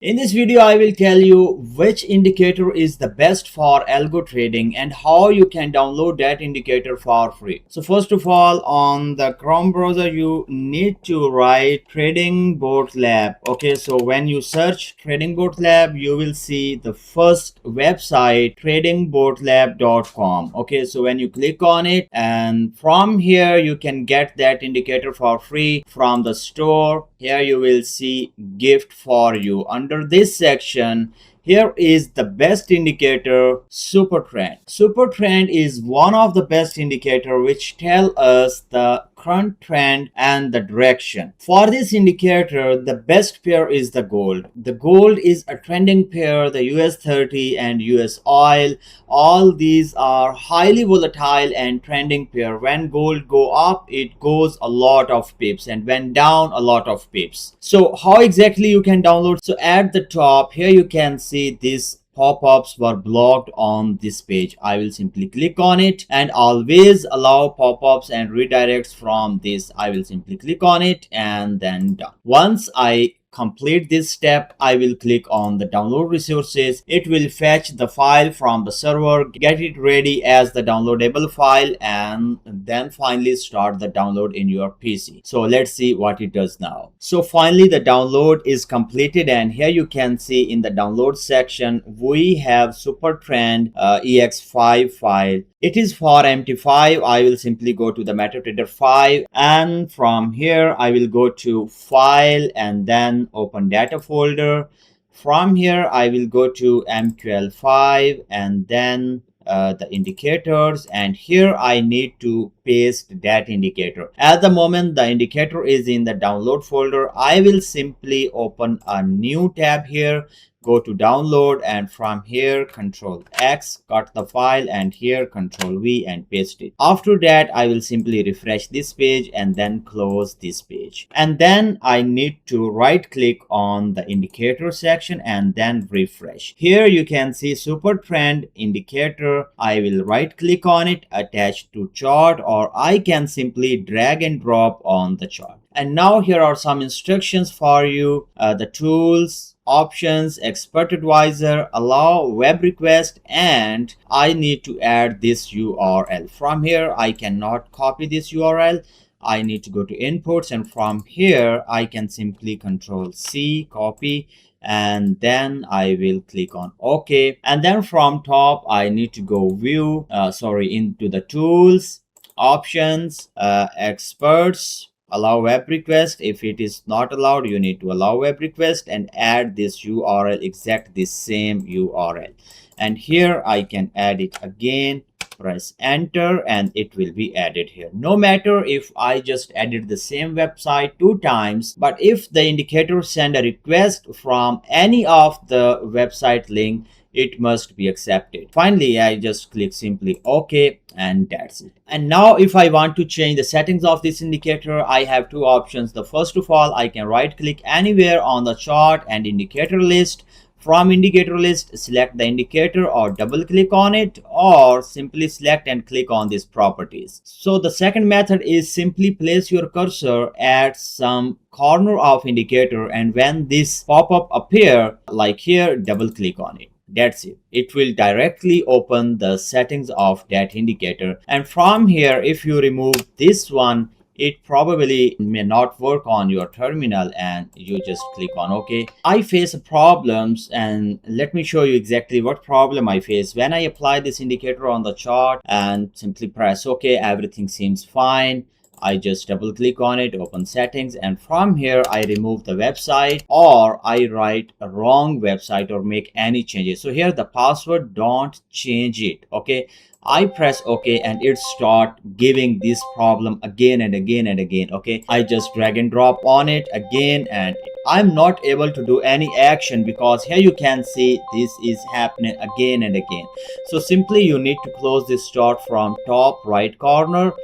In this video, I will tell you which indicator is the best for algo trading and how you can download that indicator for free. So first of all, on the Chrome browser, you need to write TradingBotLab. Okay, so when you search TradingBotLab, you will see the first website, tradingbotlab.com. Okay, so when you click on it, and from here, you can get that indicator for free from the store. Here you will see gift for you. Under this section, here is the best indicator, super trend. Super trend is one of the best indicator which tell us the current trend and the direction. For this indicator, the best pair is the gold. The gold is a trending pair, the US 30 and US oil. All these are highly volatile and trending pair. When gold go up, it goes a lot of pips, and when down, a lot of pips. So how exactly you can download? So at the top here you can see this pop-ups were blocked on this page. I will simply click on it, and always allow pop-ups and redirects from this. I will simply click on it and then done. Once I complete this step, I will click on the download resources. It will fetch the file from the server, get it ready as the downloadable file, and then finally start the download in your PC. So let's see what it does now. So finally the download is completed, and here you can see in the download section we have super trend ex5 file. It is for MT5. I will simply go to the MetaTrader 5, and from here I will go to file and then open data folder. From here I will go to M12 and then the indicators, and here I need to paste that indicator. At the moment the indicator is in the download folder. I will simply open a new tab here, go to download, and from here Control X, cut the file, and here Control V and paste it. After that I will simply refresh this page and then close this page, and then I need to right click on the indicator section and then refresh. Here you can see super trend indicator. I will right click on it, attach to chart, or I can simply drag and drop on the chart. And now here are some instructions for you. The tools, options, expert advisor, allow web request, and I need to add this URL. From here I cannot copy this URL. I need to go to inputs, and from here I can simply Control C, copy, and then I will click on OK. And then from top I need to go into the tools, options, experts, allow web request. If it is not allowed, you need to allow web request and add this URL, exact this same URL. And here I can add it again, press enter, and it will be added here. No matter if I just added the same website 2 times, but if the indicator send a request from any of the website link, it must be accepted. Finally, I just click simply OK, and that's it. And now if I want to change the settings of this indicator, I have 2 options. The first of all, I can right click anywhere on the chart and indicator list. From indicator list, select the indicator or double click on it, or simply select and click on these properties. So the second method is simply place your cursor at some corner of indicator, and when this pop-up appear like here, double click on it. That's it. It will directly open the settings of that indicator. And from here, if you remove this one, it probably may not work on your terminal, and you just click on OK. I face problems, and let me show you exactly what problem I face. When I apply this indicator on the chart and simply press OK, everything seems fine. I just double click on it, open settings, and from here I remove the website, or I write a wrong website or make any changes. So here the password, don't change it. Okay, I press OK, and it start giving this problem again and again and again. Okay, I just drag and drop on it again, and I'm not able to do any action because here you can see this is happening again and again. So simply you need to close this chart from top right corner,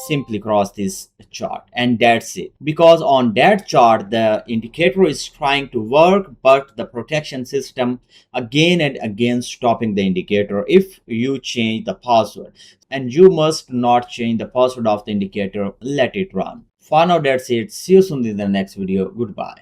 simply cross this chart, and that's it. Because on that chart the indicator is trying to work, but the protection system again and again stopping the indicator if you change the password. And you must not change the password of the indicator, let it run. For now, that's it. See you soon in the next video. Goodbye.